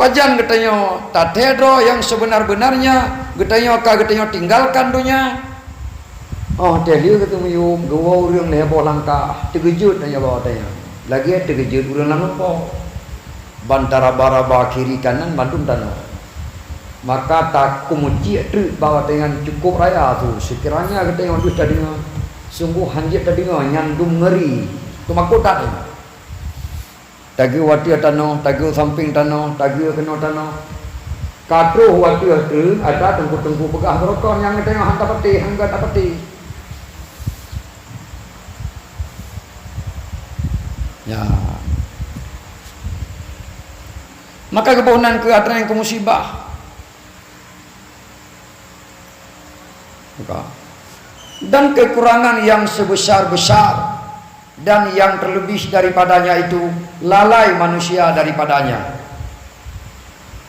Pajan katanya tatedo yang sebenar-benarnya, katanya katanya tinggalkan dunia. Oh dia ketemu yum gawa urang lebo langkah terkejut tanya bawa tanya. Lagi terkejut urang nampo. Bantara baraba kiri kanan bandung tanah. Maka tak kumuci tu bawa dengan cukup raya tu. Sekiranya katanya dus tadi sungguh hanjit tadi nyandung ngeri. Tu makota tanya. Tagi wati tanah, tagi samping tanah, tagi kena tanah. Katruh wati tu ada tengku-tengku pegah rokok yang tengok hantar peti, hangat peti. Ya. Maka kebohongan ke yang ke musibah. Dan kekurangan yang sebesar-besar dan yang terlebih daripadanya itu lalai manusia daripadanya.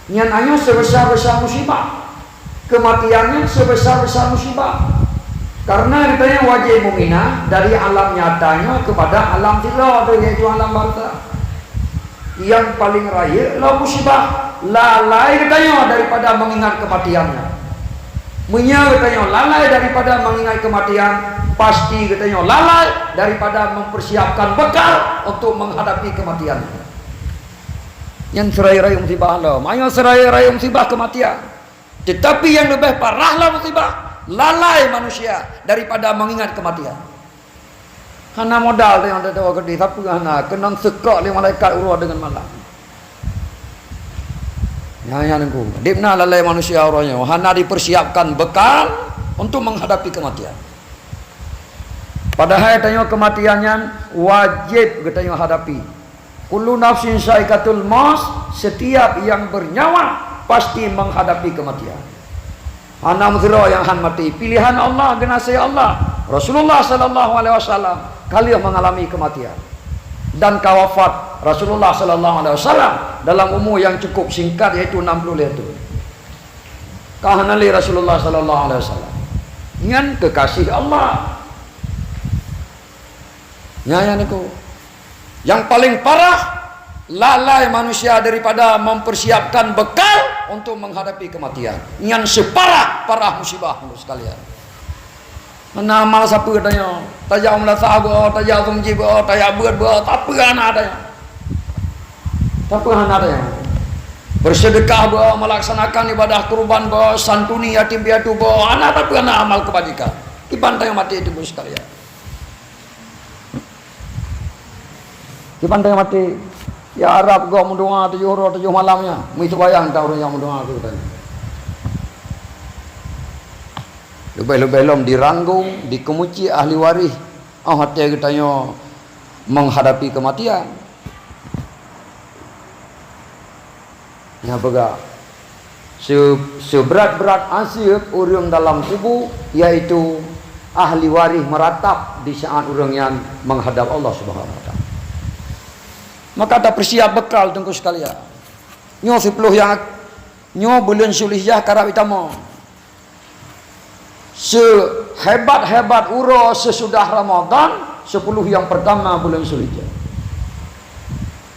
Yang hanya sebesar-besar musibah, kematiannya sebesar-besar musibah. Karena ditanya wajib mu'minah dari alam nyatanya kepada alam tilah, yaitu alam barzah. Yang paling raya lah musibah, lalai ditanya daripada mengingat kematiannya. Katanya lalai daripada mengingat kematian, pasti katanya lalai daripada mempersiapkan bekal untuk menghadapi kematian. Yang serai-rai musibah lah, mayo serai-rai musibah kematian. Tetapi yang lebih parahlah musibah, lalai manusia daripada mengingat kematian. Hana modal yang ada gede, tapi hana kenang sekak le malaikat urus dengan malam. Ya nengku, dimana lalai manusia orangnya, hana dipersiapkan bekal untuk menghadapi kematian. Padahal tanya kematiannya wajib katanya hadapi. Kullu nafsin saikatul maut, setiap yang bernyawa pasti menghadapi kematian. Hana muzra yang han mati, pilihan Allah genasi Allah. Rasulullah sallallahu alaihi wasallam kali mengalami kematian. Dan kawafat Rasulullah sallallahu alaihi wasallam dalam umur yang cukup singkat yaitu 60 tahun. Kahanali Rasulullah sallallahu alaihi wasallam dengan kekasih Allah. Yang paling parah lalai manusia daripada mempersiapkan bekal untuk menghadapi kematian. Yang separah musibah sekalian. Mana amal siapa katanya? Tajak melasah bo, tajak sumji bo, tajak buat bo, tak apa anak adanya. Tak apa anak adanya. Bersedekah bo, melaksanakan ibadah kurban bo, santuni yatim piatu bo, anak tak apa anak amal kebajikan. Di pantai yang mati itu bos sekalian. Di pantai yang mati, ya Arab gua mendoa 7 hari 7 malamnya. Itu bayang tak orang yang mendoa aku tadi. Lebih-lebih diranggung, dikemuci ahli waris. Hati katanya menghadapi kematian. Ya bega. Seberat-berat asib orang dalam tubuh, yaitu ahli waris meratap di saat orang yang menghadap Allah Subhanahu wa taala. Maka tak persiap bekal tengku sekalian. Nyo 10 yang nyo bulan Zulhijjah karab itama. Sehebat-hebat uro sesudah Ramadan 10 yang pertama bulan Zulhijjah.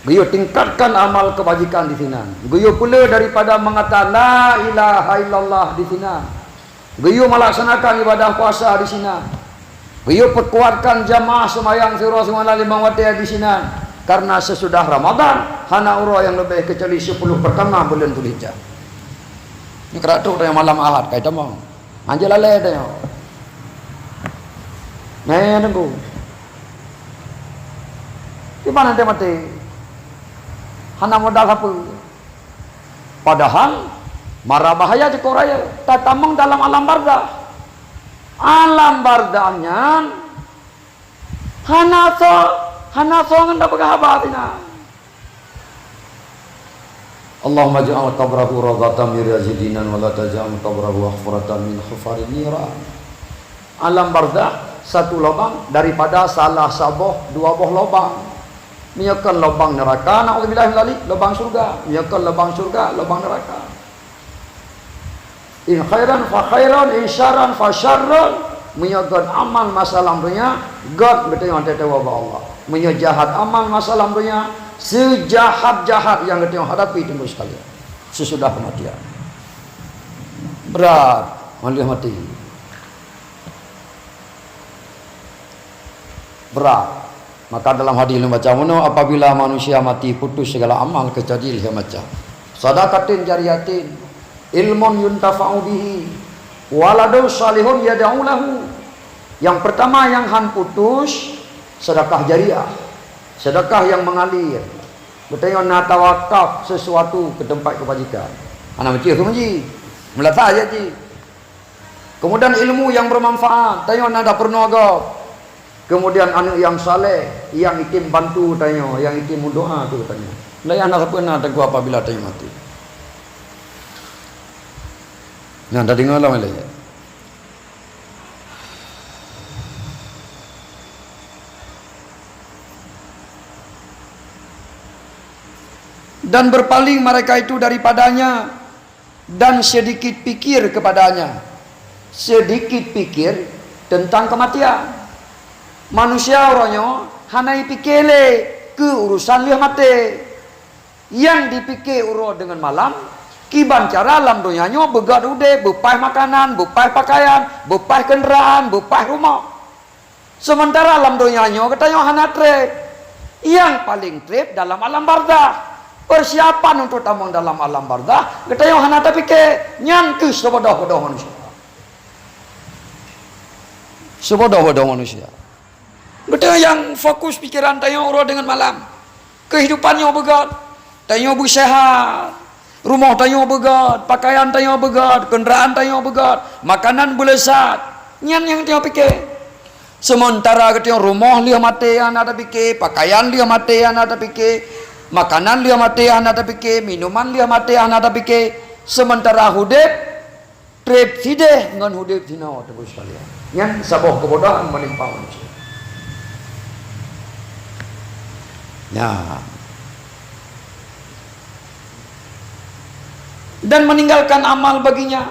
Beliau tingkatkan amal kebajikan di sini. Beliau pula daripada mengatakan la ilaha illallah di sini. Beliau melaksanakan ibadah puasa di sini. Beliau perkuatkan jamaah sembahyang surah semana 5 waktu di sini. Karena sesudah Ramadan hana uro yang lebih kecuali 10 pertama bulan Zulhijjah. Ini keratu yang malam Ahad kaitan mau. Anjal lalai dia. Nah, tunggu. Di mana dia mati? Hana modal apa? Padahal marah bahaya di Korea. Tatamang dalam alam barzah. Alam barzahnya hana so ngenda pagahabatina. Allahumma ja'al qabrahu rawdatan min riyadil wa la taj'al qabrahu hufratan min hufarin niran. Alam barzah satu lubang daripada salah sabuh 2 buah lubang. Menyekan lubang neraka, naudzubillah min dzalik, lubang surga. Menyekan lubang surga, lubang neraka. In khairan fa khairan, in syarran fa syarran. Menyekan amal masa lampunya, God betul yang tetewa Allah. Menyejahat amal masa lampunya, sejahat-jahat yang kita hadapi tunggu sekalian. sesudah kematian. Berat malih mati. Berat. Maka dalam hadis yang baca mana, apabila manusia mati putus segala amal kecuali dia macam sadaqatin jariyatin, ilmun yuntafa'u bihi, waladun salihun yad'u lahu. Yang pertama yang han putus sedekah jariah, sedekah yang mengalir. Bertanya nak tawakaf sesuatu ke tempat kebajikan. Anak macam tu menji. Melata aja ji. Kemudian ilmu yang bermanfaat. Tanya nak pernah agak. Kemudian anak yang saleh, yang ikim bantu tanya, yang ikim doa tu tanya. Lai anak pernah teguh apabila tanya mati. Yang dah dengar lah malai. Dan berpaling mereka itu daripadanya dan sedikit pikir kepadanya. Sedikit pikir tentang kematian. Manusia orangnya hanai pikirle ke urusan lihat mati. Yang dipikir uro dengan malam, kiban cara alam dunianya begat ude, bepai makanan, bepai pakaian, bepai kendaraan, bepai rumah. Sementara alam dunianya katanya hana trip. Yang paling trip dalam alam barzah. Persiapan untuk tamang dalam alam barzah, katanya hana tapike nyan ke sebodoh-bodoh manusia. Sebodoh-bodoh manusia. Betul yang fokus pikiran tanya orang dengan malam. Kehidupannya begat. Tanya bersehat. Rumah tanya begat. Pakaian tanya begat. Kenderaan tanya begat. Makanan belesat. Nyan yang tanya fikir. Sementara ketika rumah lihat mati yang ada fikir. Pakaian lihat mati yang ada fikir. Makanan lihat mati yang ada fikir. Minuman lihat mati yang ada fikir. Sementara hudib. Trip sideh dengan hudib dina. Terus sekalian. Nyan sabah kebodohan menimpa manusia. Ya. Dan meninggalkan amal baginya.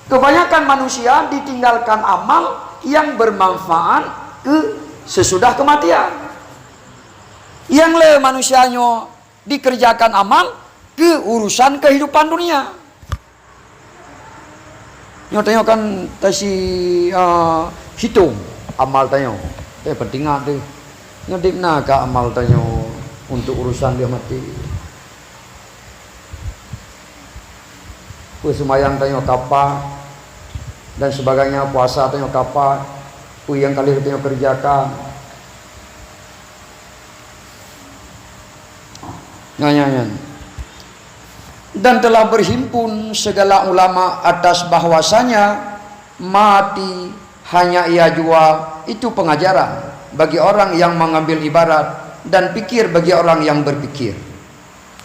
Kebanyakan manusia ditinggalkan amal yang bermanfaat ke sesudah kematian. Yang le manusianya dikerjakan amal ke urusan kehidupan dunia. Nyatanya kan tasi hitung amal tanya. Penting tu. Ngedip nak amal tanya untuk urusan dia mati. Semayang tanya kapal dan sebagainya, puasa tanya kapal, yang kali tanya kerjakan. Nyanyian. Dan telah berhimpun segala ulama atas bahwasanya mati hanya ia jua itu pengajaran bagi orang yang mengambil ibarat dan pikir bagi orang yang berpikir.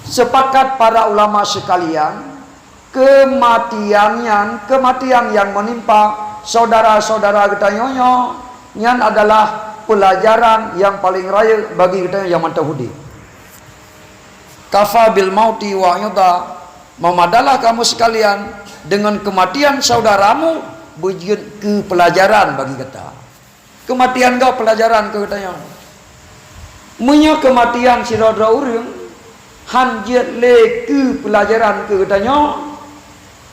Sepakat para ulama sekalian, kematian yang menimpa saudara-saudara kita nyan adalah pelajaran yang paling raya bagi kita yang mentahudi. Kafa bil mauti wa yuda, memadalah kamu sekalian dengan kematian saudaramu bujud ke pelajaran bagi kita. Kematian kau pelajaran ke katanya. Munya kematian si saudara urang hanjat le ke pelajaran ke katanya.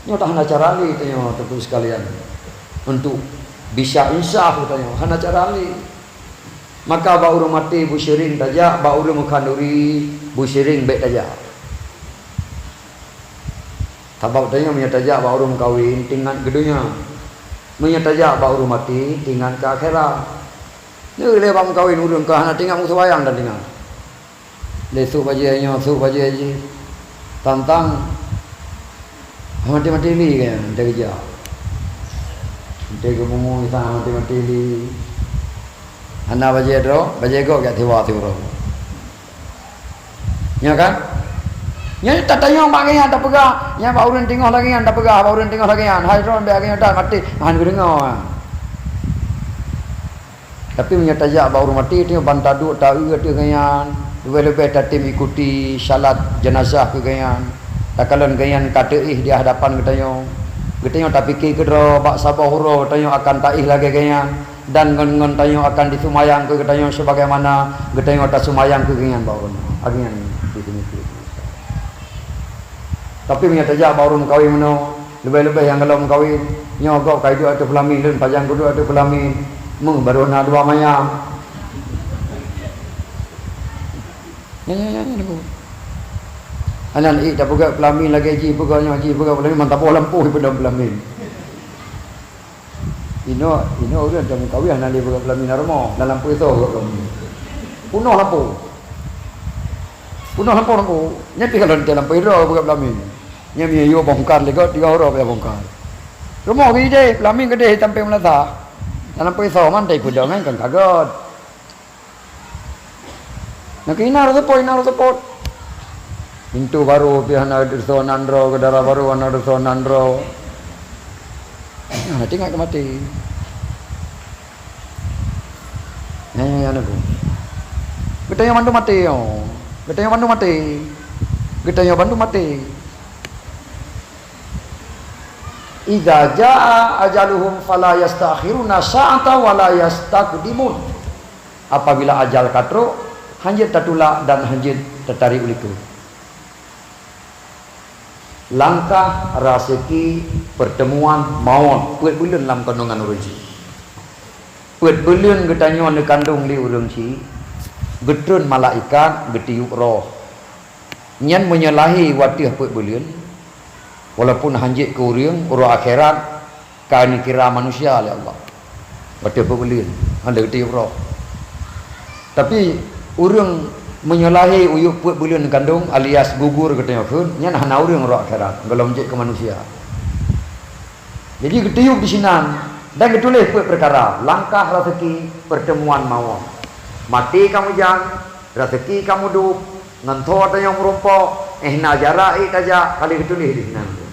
Nyo tak hana cara li katanya teman sekalian. Untuk bisa insaf katanya hana cara li. Maka ba urang mati bu syiring daja, ba urang mukanduri bu syiring baik daja. Tabau tanya menyataja ba urang kawin tinggal gedunya. Menyataja ba urang mati tinggal ke akhirat. Ni le bang kawin urang ka hana tinggal musuwayang dan tinggal. Lesuk bajanya, su bajaji. Tantang mati-mati li kan kerja. Dia kemumu kita mati-mati li. Anak bajai dro, bajai go kat tiwa-tiwa. Ya kan? Nya tak tanya bagi yang tak pegah, nya ba urang tengok lagi yang tak pegah, ba urang tengok lagi yang hai dro be lagi yang tak mati, han gurengau. Tapi menyataja ba urang mati tengok bantadu tak ue tu gayan, lebih-lebih tatim ikuti salat jenazah ke gayan. Tak kalan gayan kata di hadapan getanyo. Getanyo tak fikir ke dro bak sabah huro getanyo akan taih lagi gayan. Dan ngon tanyo akan disumayang ke getanyo sebagaimana getanyo tak sumayang ke gayan ba urang. Agian di sini. Tapi punya tajak baru kawin meno. Lebih-lebih yang kalau kawin nyogok kai dua tu pelamin dan pajang kedua tu pelamin. Mung baru nak dua mayam. Ya. Anak dah buka pelamin lagi haji buka pelamin mantap lampu pada pelamin. Ino orang dah kawin anak dia buka pelamin rumah dalam lampu itu buka pelamin. Punuh lampu. Nyepi kalau dalam lampu itu buka pelamin. Nya yo bongkar lego 3 orang dia bongkar. Rumah gede, pelamin gede sampai melata. Dalam lampu itu man dai pudang kan kaget. Nak ina tu pot. Pintu baru pihak nak nandro, kedara baru nak nandro. Nah, tengok ke mati. Ya nak. Kita yang bantu mati yo. Kita yang bantu mati. Idza jaa ajaluhum fala yastakhiruna sa'ata wa la yastaqdimun. Apabila ajal katro, hanjit tatula dan hanjit tertarik uliku. Langkah raseki pertemuan maut puet bulan dalam kandungan urang ci. Puet bulan getanyo ne kandung li urang ci. Getun malaikat getiup roh. Nyan menyalahi watih puet bulan. Walaupun hanjit ke urang akhirat kan kira manusia oleh Allah. Watih puet bulan anda getiup roh. Tapi urang menyalahi uyuk puet bulan kandung alias gugur katanya pun nya nah urang roh akhirat belum je ke manusia. Jadi getiup di sinan dan ditulis puet perkara langkah rezeki pertemuan maut. Mati kamu jang, rezeki kamu duk ngantor tanya merumpok na jarak taja kali ditulis di sinan.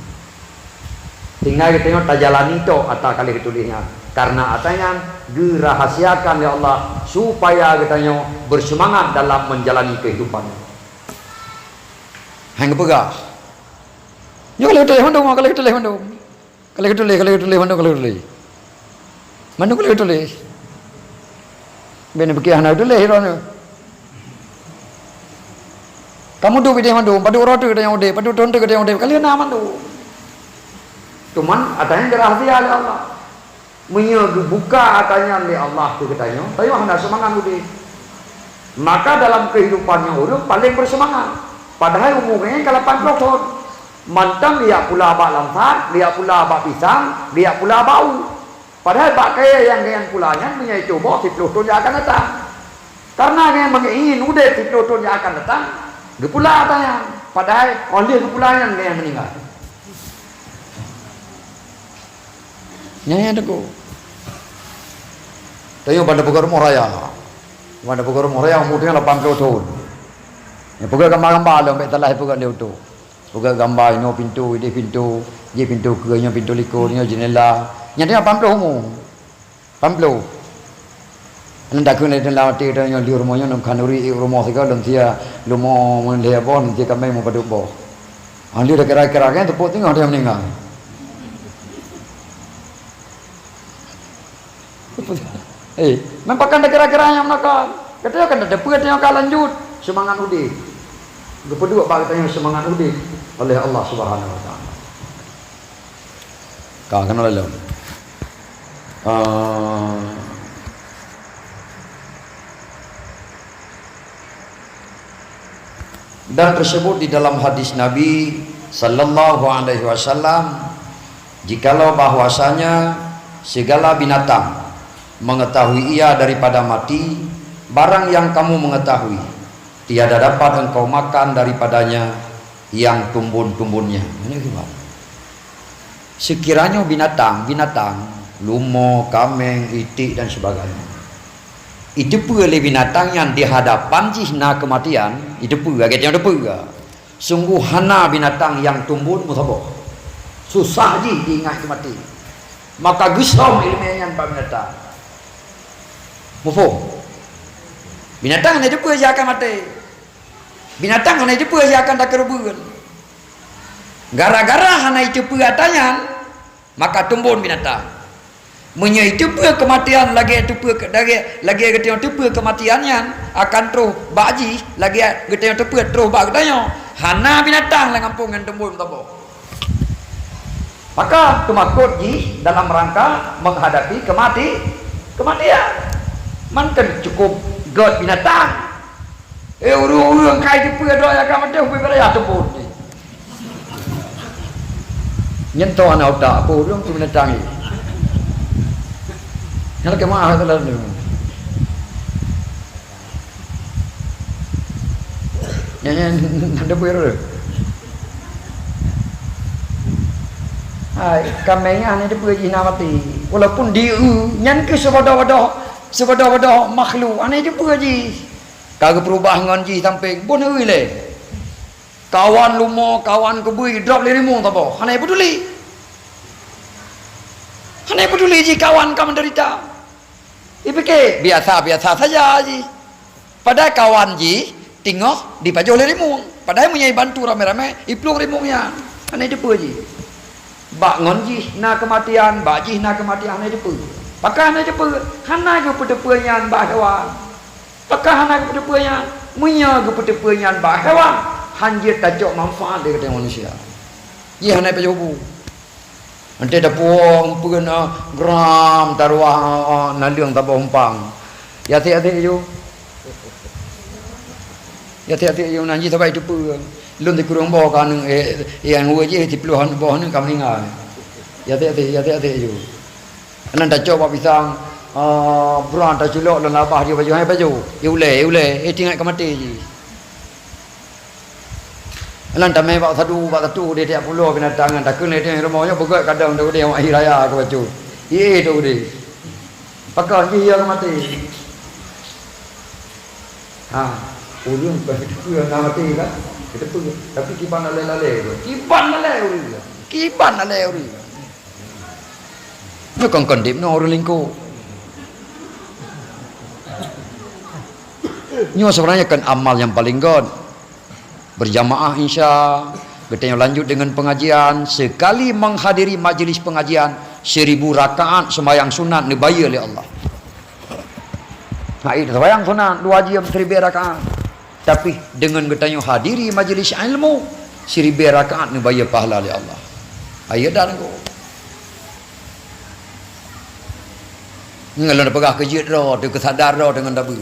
Tinggal kita tajalani to atau kali ditulisnya karena atanya dirahasiakan ya Allah supaya katanya bersemangat dalam menjalani kehidupan. Hang pegah. Yo kalau tulis mandung. Kalau tulis. Mandung kalau tulis. Ben pergi hana tulis rono. Kamu tu bidai mandung, padu rotu katanya ode, padu tonte katanya ode. Kalian nama mandung. Cuman atanya rahasia oleh Allah. Buka atanya oleh Allah tu katanya. Tayo hendak semangat udah. Maka dalam kehidupannya orang paling bersemangat. Padahal umumnya kalau 80 tahun. Mantang dia pula bak lampat, dia pula bak pisang, dia pula bau. Padahal bak kaya yang pulanya punya coba 10 tahun yang akan datang. Karena yang mengingin udah 10 tahun yang akan datang. Dia pula atanya. Padahal oleh kepulanya yang meninggal. Nyaya deku. Tayo pada pukul rumah raya. Pada pukul rumah raya umurnya 80 tahun. Ya pukul gambar-gambar lah sampai telah pukul dia tu. Pukul gambar ini pintu, ini pintu, dia pintu ke, ini pintu likur, ini jendela. Yang dia 80 umur. 80. Anda kena dalam hati dia yang di rumahnya nam kanuri rumah segala dan dia rumah mendia bon dia kami mau pada boh. Anda dah kira-kira kan tu pot tengok dia meninggal. Mempakan dah kira-kira yang nakal. Katanya kan ada puat yang akan lanjut semangat udih. Kedua katanya semangat udih oleh Allah Subhanahu Wa Taala. Kau kenal lalu. Dan tersebut di dalam hadis Nabi Sallallahu Alaihi Wasallam, jikalau bahwasanya segala binatang mengetahui ia daripada mati, barang yang kamu mengetahui tiada dapat engkau makan daripadanya yang tumbun-tumbunnya. Ini gimana? Sekiranya binatang lumo, kameng, itik dan sebagainya, itu pula binatang yang di hadapan jihna kematian, itu pula kita yang pula sungguh hana binatang yang tumbun musabah susah je diingat mati, maka gusam ilmiah yang binatang mufo binatang hanya pula dia akan mati, binatang hanya pula dia akan tak kerubuhan gara-gara hanya itu pula tanya maka tumbun binatang. Munya itu pun kematian lagi itu pun lagi getih itu pun kematiannya akan terus baji lagi getih itu pun terus bak tanya Hana binatang lah ngampung yang tembul tabo. Maka kemakut ji dalam rangka menghadapi kematian. Man kan cukup god binatang. Urung kai di pue doa ya kamu deh pue beraya tembul. Nyentuh anak otak apa urung tu binatang ni. Yang kemana tu lah ni. Yang ada pue ru. Hai, kamenya ni dia pergi nak mati. Walaupun dia nyan ke sebodoh-bodoh makhluk, ane dia pergi. Kagak berubah ngan ji samping bon ui le. Kawan lumo, kawan kebui drop le rimung ta bo. Ane peduli. Ane peduli ji kawan kamu menderita. Ipike biasa saja ji. Pada kawan ji tengok di pajoh le rimung. Padahal menyai bantu rame-rame, iplung rimungnya. Ane dia pergi. Bak ngonji na kematian, bak ji na kematian na depu. Pakah na depu, hana ke pedepuanyan bak hewan. Pakah hana ke pedepuanyan, munya ke pedepuanyan bak hewan. Hanjir tajuk manfaat dia kata manusia. Ye hana pejobu. Ante dapuang puna gram taruah naliung tabo umpang. Ya hati-hati yo. Ya hati-hati yo nanji tabai depu. Lun di kurung bawah kan yang hujan je di peluhan bawah ni kami ingat. Ya hati-hati je. Anak dah coba pisang beran dah culok dan labah dia baju hai baju. Ya uleh tinggal ke mati je. Anak dah mai bak satu dia tiap pulau binatang dah kena dia rumahnya begat kadang dia akhir raya ke baju. Ye tu dia. Pakai je yang mati. Ha, ulun begitu yang mati kan. Kita pergi, tapi kiban lalai tu. Kiban lalai uri. Nó còn cần điểm nó orang lingko. Nyo sebenarnya kan amal yang paling god. Berjamaah insya. Kita yang lanjut dengan pengajian. Sekali menghadiri majlis pengajian 1000 rakaat sembahyang sunat dibayar oleh Allah. Nah, itu sembahyang sunat 2 jam 1000 rakaat. Tapi dengan katanya hadiri majlis ilmu 1000 rakaat ni bayar pahala oleh Allah. Ayat dah nengko. Ngalah pegah kejut ro, tu kesadar ro dengan dabu.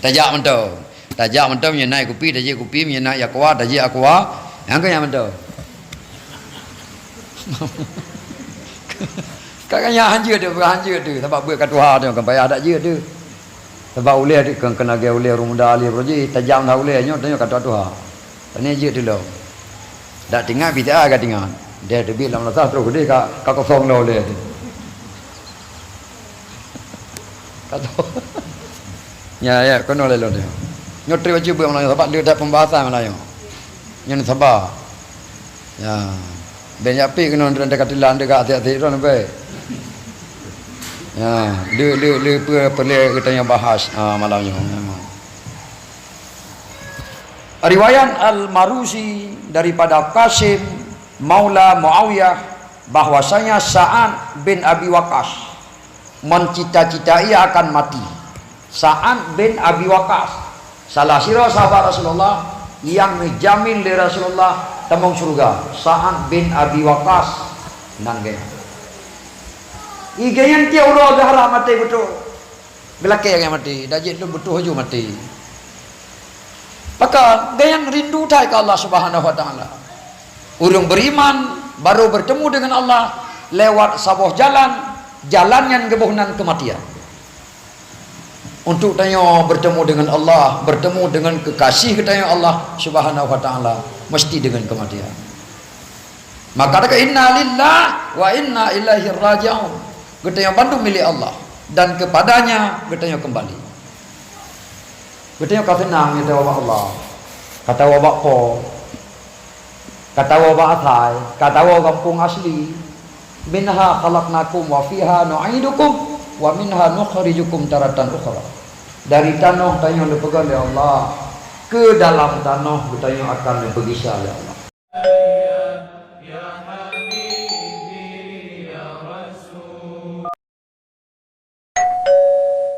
Tajak mentau nya naik kopi, tajak kopi nya naik aqua, tajak aqua. Yang kan yang mentau. Kakaknya hanjir tu sebab buat kat Tuhan tu kan bayar tak je tu. Sebab uleh tu kan kena gaya uleh rumah dah alih proji tajam dah ulehnya tanya kata Tuhan. Tanya je tu lo. Dak tinggal kita agak tinggal. Dia tu bilang lah terus dia kak kosong lo uleh tu. Kata. Ya kono le lo dia. Nyotri wajib buat Melayu sebab dia tak pembahasan Melayu. Yang sabar. Ya. Banyak pi kena dekat tilan dekat hati-hati tu nampak. Ya, dia perlu kita yang bahas malamnya. Riwayat Al-Maruzi daripada Qasim Maula Muawiyah bahwasanya Sa'ad bin Abi Waqqas mencita-citai akan mati. Sa'ad bin Abi Waqqas salah sira sahabat Rasulullah yang menjamin li Rasulullah temung surga. Sa'ad bin Abi Waqqas nangge. Igayan dia ulah gahara mati betul. Belakang yang mati, dajit lu betul haju mati. Maka gayan rindu tai ke Allah Subhanahu wa taala. Urang beriman baru bertemu dengan Allah lewat sebuah jalan yang kebohongan kematian. Untuk tanya bertemu dengan Allah, bertemu dengan kekasih kita Allah Subhanahu wa taala mesti dengan kematian. Maka kata inna lillah wa inna ilaihi raji'un. Kita yang bantu milik Allah dan kepadanya kita yang kembali. Kita yang kata nang kita wabak Allah, kata wabak po, kata wabak atai, kata wabak kampung asli. Minha khalaqnakum wa fiha nu'idukum wa minha nukhrijukum taratan ukhra. Dari tanah tanya dipegang oleh Allah ke dalam tanah kita yang akan dipergisah oleh Allah.